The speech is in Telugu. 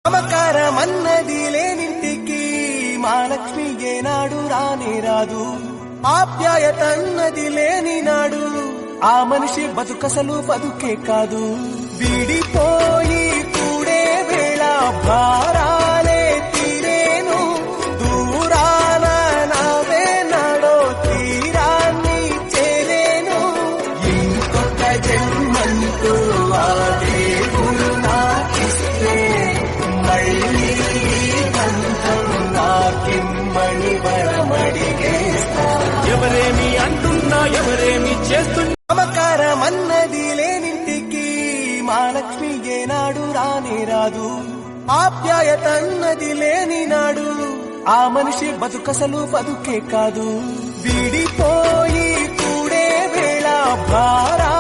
మమకారమన్నది లేనింటికి మహాలక్ష్మిగే నాడు రానే రాదు. ఆప్యాయతన్నది లేని నాడు ఆ మనిషి బతుకసలు బతుకే కాదు. విడిపోయి కూడే వేళ భారాలే తీరేను, దూరాన నావే నాడో తీరాన్ని చేరేను. ఇంకొక జన్మంటూ ఆ దేవుడు నాకిస్తే మళ్ళీ బంధం నాకిమ్మని వరమడిగేస్తా. ఎవరేమి అంటున్నా ఎవరేమి చేస్తున్నా మమకారమన్నది లేనింటికి మహాలక్ష్మిగే నాడు రానే రాదు. ఆప్యాయతన్నది లేని నాడు ఆ మనిషి బతుకసలు బతుకే కాదు. విడిపోయి కూడే వేళ భారా